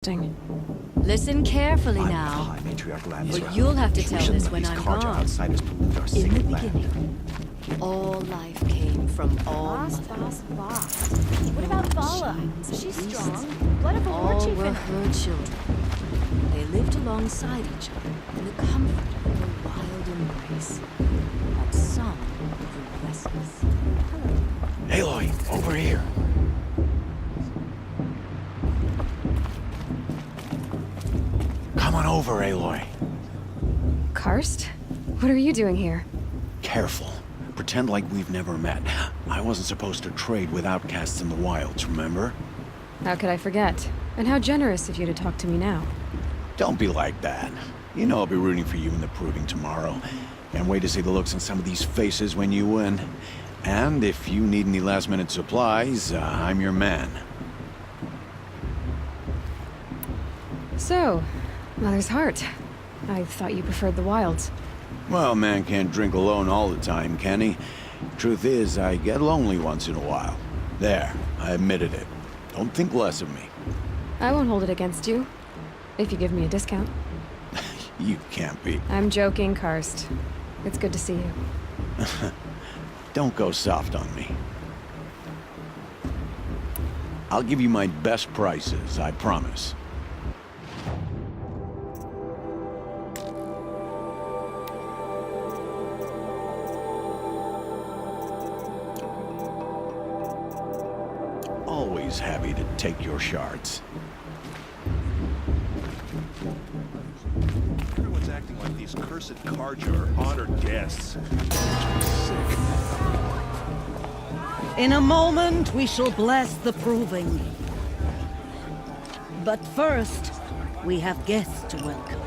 Listen carefully now. But you'll have to tell this when I'm gone. In the beginning, all life came from all Boss. What about Vala? She's strong. What if a war all chief were and... her children. They lived alongside each other in the comfort of a wild embrace. But some grew restless. Aloy, over here. Come on over, Aloy. Karst? What are you doing here? Careful. Pretend like we've never met. I wasn't supposed to trade with outcasts in the wilds, remember? How could I forget? And how generous of you to talk to me now. Don't be like that. You know I'll be rooting for you in the proving tomorrow. Can't wait to see the looks on some of these faces when you win. And if you need any last-minute supplies, I'm your man. So, Mother's Heart. I thought you preferred the wilds. Well, man can't drink alone all the time, can he? Truth is, I get lonely once in a while. There, I admitted it. Don't think less of me. I won't hold it against you. If you give me a discount. You can't be. I'm joking, Karst. It's good to see you. Don't go soft on me. I'll give you my best prices, I promise. Always happy to take your shards. Everyone's acting like these cursed Carja are honored guests. In a moment, we shall bless the proving. But first, we have guests to welcome.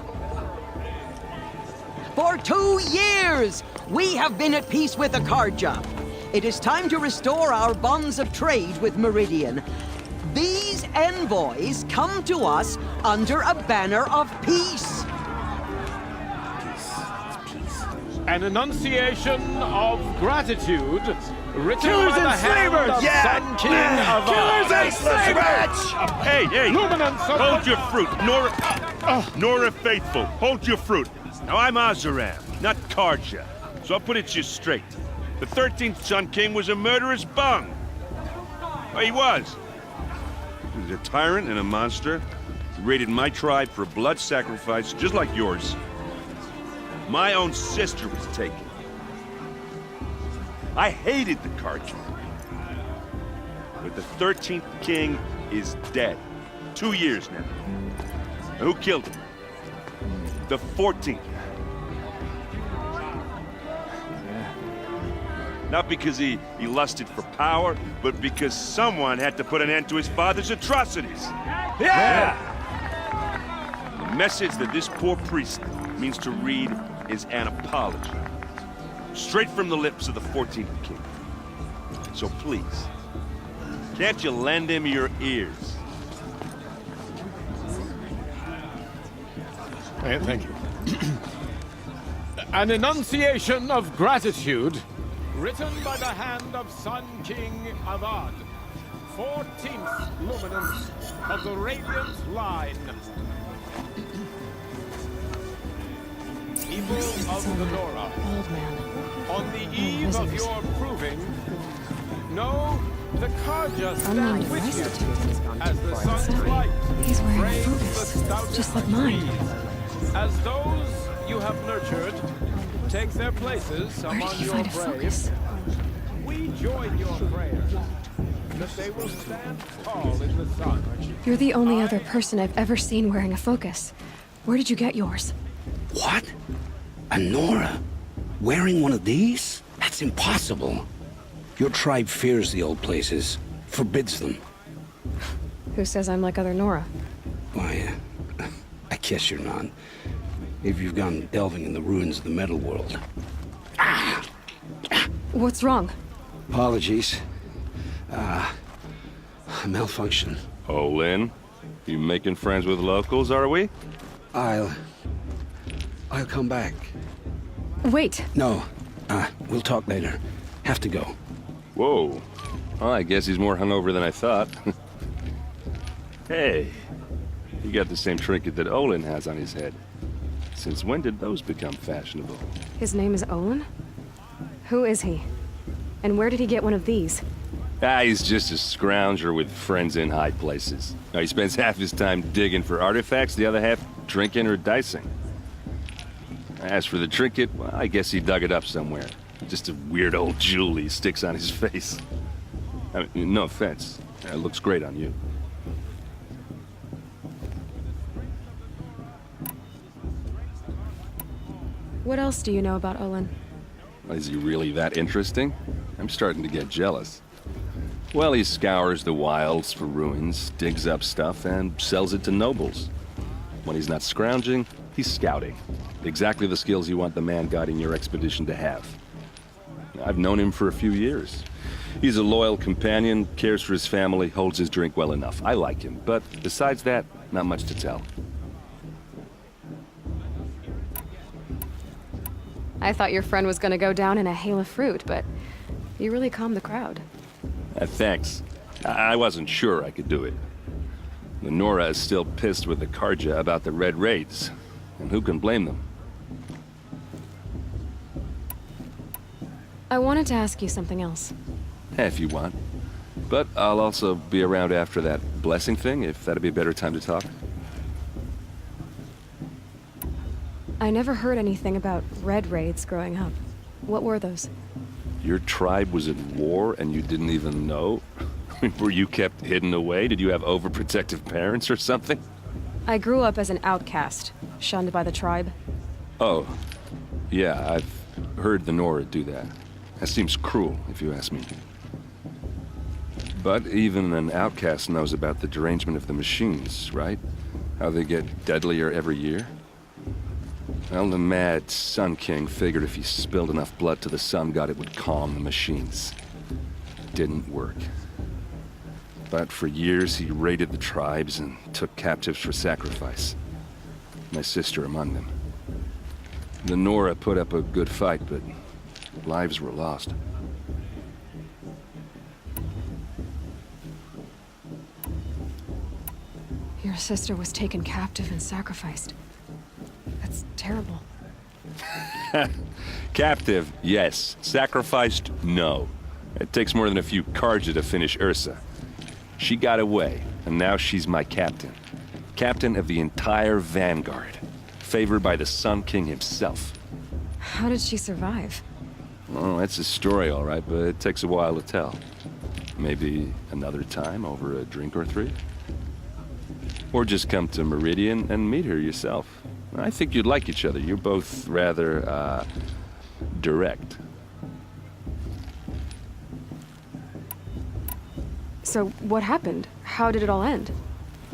For 2 years, we have been at peace with the Carja. It is time to restore our bonds of trade with Meridian. These envoys come to us under a banner of peace. An enunciation of gratitude written Killers by the and hand slavers! of Yeah! Sun King of Killers and slavers! Hey, Luminance of hold your fruit. Nora Faithful, hold your fruit. Now, I'm Oseram, not Carja, so I'll put it to you straight. The 13th Sun King was a murderous bung. Well, he was. He was a tyrant and a monster. He raided my tribe for a blood sacrifice, just like yours. My own sister was taken. I hated the Carja. But the 13th king is dead. 2 years now. And who killed him? The 14th. Not because he lusted for power, but because someone had to put an end to his father's atrocities. Yeah! The message that this poor priest means to read is an apology. Straight from the lips of the 14th king. So please, can't you lend him your ears? Thank you. An enunciation of gratitude written by the hand of Sun King Avad, 14th luminance of the Radiant Line. People of the Nora, Old man. on the eve of your proving, know the Carja stand with you as the sun's light He's wearing a frames the focus, stout just like mine. trees. As those you have nurtured take their places Where did among you your find a braves, focus? we join your prayers that they will stand tall in the sun. You're the only other person I've ever seen wearing a focus. Where did you get yours? What? A Nora? Wearing one of these? That's impossible. Your tribe fears the old places, forbids them. Who says I'm like other Nora? Why, I guess you're not. If you've gone delving in the ruins of the metal world. What's wrong? Apologies. A malfunction. Oh, Lynn, you making friends with locals, are we? I'll come back. Wait. No, we'll talk later. Have to go. Whoa. Well, I guess he's more hungover than I thought. Hey, He got the same trinket that Olin has on his head. Since when did those become fashionable? His name is Olin? Who is he? And where did he get one of these? He's just a scrounger with friends in high places. Now, he spends half his time digging for artifacts, the other half drinking or dicing. As for the trinket, well, I guess he dug it up somewhere. Just a weird old jewel he sticks on his face. I mean, no offense. It looks great on you. What else do you know about Olin? Is he really that interesting? I'm starting to get jealous. Well, he scours the wilds for ruins, digs up stuff, and sells it to nobles. When he's not scrounging, he's scouting. Exactly the skills you want the man guiding your expedition to have. I've known him for a few years. He's a loyal companion, cares for his family, holds his drink well enough. I like him, but besides that, not much to tell. I thought your friend was gonna go down in a hail of fruit, but you really calmed the crowd. Thanks. I wasn't sure I could do it. Lenora is still pissed with the Carja about the Red Raids, and who can blame them? I wanted to ask you something else. If you want. But I'll also be around after that blessing thing, if that'd be a better time to talk. I never heard anything about Red Raids growing up. What were those? Your tribe was at war and you didn't even know? Were you kept hidden away? Did you have overprotective parents or something? I grew up as an outcast, shunned by the tribe. Oh. Yeah, I've heard the Nora do that. That seems cruel, if you ask me. But even an outcast knows about the derangement of the machines, right? How they get deadlier every year? Well, the mad Sun King figured if he spilled enough blood to the Sun God, it would calm the machines. Didn't work. But for years, he raided the tribes and took captives for sacrifice. My sister among them. The Nora put up a good fight, but lives were lost. Your sister was taken captive and sacrificed. That's terrible. Captive, yes. Sacrificed, no. It takes more than a few Carja to finish Ursa. She got away, and now she's my captain. Captain of the entire Vanguard. Favored by the Sun King himself. How did she survive? Oh, that's a story, all right, but it takes a while to tell. Maybe another time over a drink or three? Or just come to Meridian and meet her yourself. I think you'd like each other. You're both rather, direct. So, what happened? How did it all end?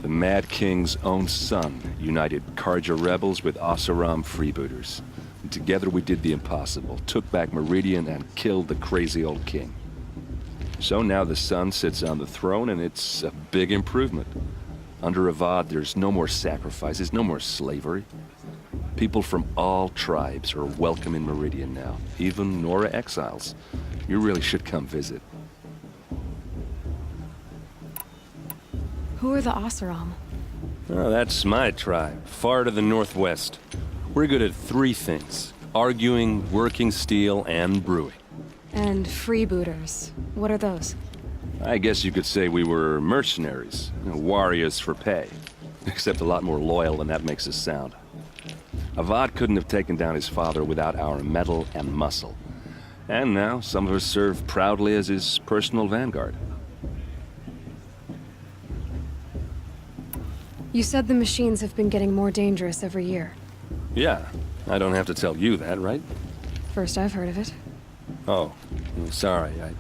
The Mad King's own son united Carja rebels with Oseram freebooters. And together we did the impossible, took back Meridian and killed the crazy old king. So now the son sits on the throne and it's a big improvement. Under Avad, there's no more sacrifices, no more slavery. People from all tribes are welcome in Meridian now, even Nora exiles. You really should come visit. Who are the Oseram? Oh, that's my tribe, far to the northwest. We're good at three things: arguing, working steel, and brewing. And freebooters. What are those? I guess you could say we were mercenaries, warriors for pay. Except a lot more loyal than that makes us sound. Avad couldn't have taken down his father without our metal and muscle. And now, some of us serve proudly as his personal vanguard. You said the machines have been getting more dangerous every year. Yeah, I don't have to tell you that, right? First I've heard of it. Oh, sorry, I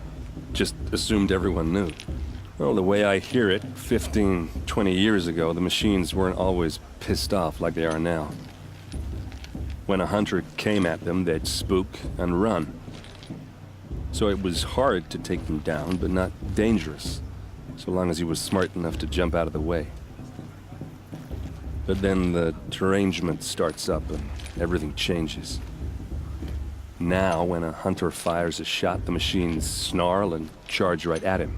just assumed everyone knew. Well, the way I hear it, 15, 20 years ago, the machines weren't always pissed off like they are now. When a hunter came at them, they'd spook and run. So it was hard to take them down, but not dangerous, so long as he was smart enough to jump out of the way. But then the derangement starts up and everything changes. Now, when a hunter fires a shot, the machines snarl and charge right at him.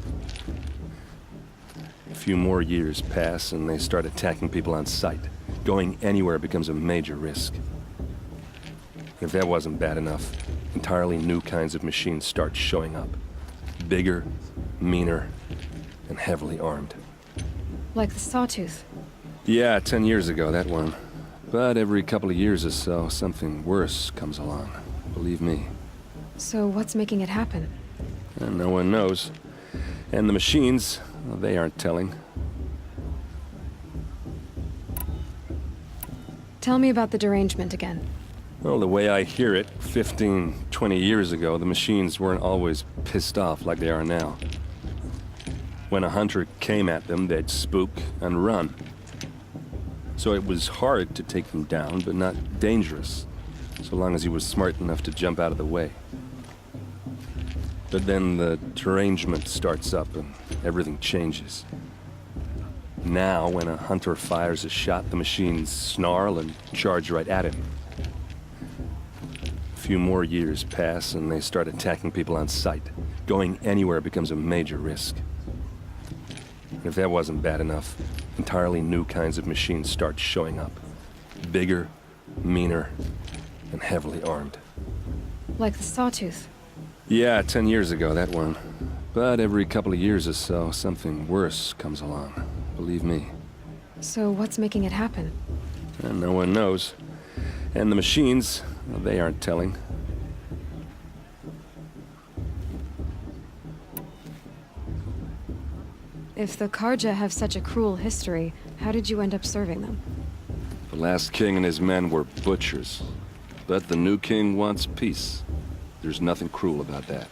few more years pass and they start attacking people on sight. Going anywhere becomes a major risk. If that wasn't bad enough, entirely new kinds of machines start showing up. Bigger, meaner, and heavily armed. Like the Sawtooth. Yeah, 10 years ago, that one. But every couple of years or so, something worse comes along. Believe me. So what's making it happen? And no one knows. And the machines, well, they aren't telling. Tell me about the derangement again. Well, the way I hear it, 15, 20 years ago, the machines weren't always pissed off like they are now. When a hunter came at them, they'd spook and run. So it was hard to take them down, but not dangerous, so long as he was smart enough to jump out of the way. But then the derangement starts up and everything changes. Now, when a hunter fires a shot, the machines snarl and charge right at him. A few more years pass and they start attacking people on sight. Going anywhere becomes a major risk. If that wasn't bad enough, entirely new kinds of machines start showing up. Bigger, meaner, and heavily armed. Like the Sawtooth. Yeah, 10 years ago, that one. But every couple of years or so, something worse comes along. Believe me. So what's making it happen? And no one knows. And the machines, well, they aren't telling. If the Karja have such a cruel history, how did you end up serving them? The last king and his men were butchers. But the new king wants peace. There's nothing cruel about that.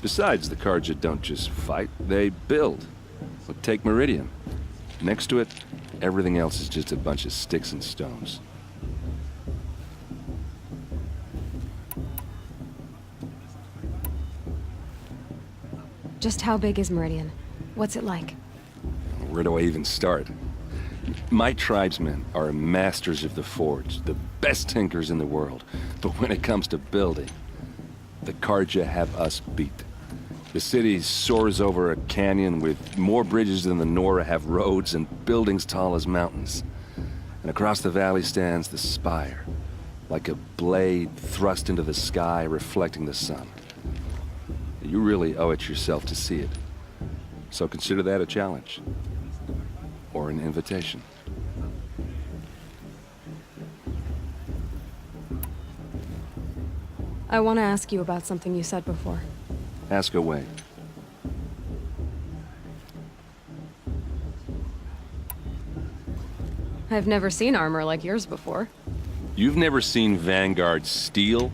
Besides, the Karja don't just fight, they build. But take Meridian. Next to it, everything else is just a bunch of sticks and stones. Just how big is Meridian? What's it like? Where do I even start? My tribesmen are masters of the forge, the best tinkers in the world. But when it comes to building, the Karja have us beat. The city soars over a canyon with more bridges than the Nora have roads and buildings tall as mountains. And across the valley stands the spire, like a blade thrust into the sky reflecting the sun. You really owe it yourself to see it. So consider that a challenge. Or an invitation. I want to ask you about something you said before. Ask away. I've never seen armor like yours before. You've never seen Vanguard steel?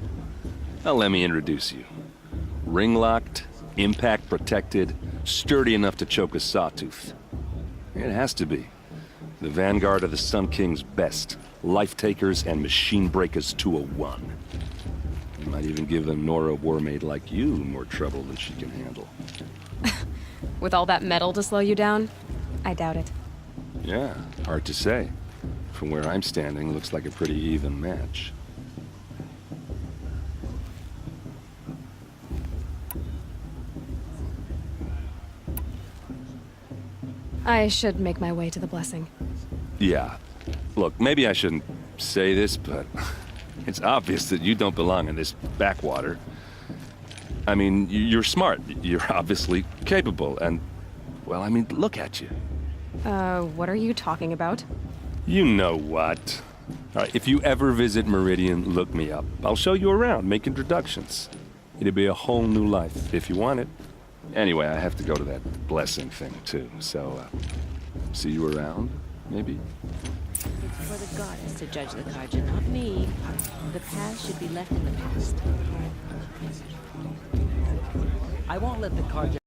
Well, let me introduce you. Ring-locked, impact-protected, sturdy enough to choke a sawtooth. It has to be. The Vanguard are the Sun King's best. Life-takers and machine breakers to a one. You might even give a Nora warmaid like you more trouble than she can handle. With all that metal to slow you down? I doubt it. Yeah, hard to say. From where I'm standing, looks like a pretty even match. I should make my way to the blessing. Yeah. Look, maybe I shouldn't say this, but it's obvious that you don't belong in this backwater. I mean, you're smart. You're obviously capable, and, well, I mean, look at you. What are you talking about? You know what. All right, if you ever visit Meridian, look me up. I'll show you around, make introductions. It'll be a whole new life, if you want it. Anyway, I have to go to that blessing thing, too, so, see you around, maybe? It's for the goddess to judge the Karja, not me. The past should be left in the past. I won't let the Karja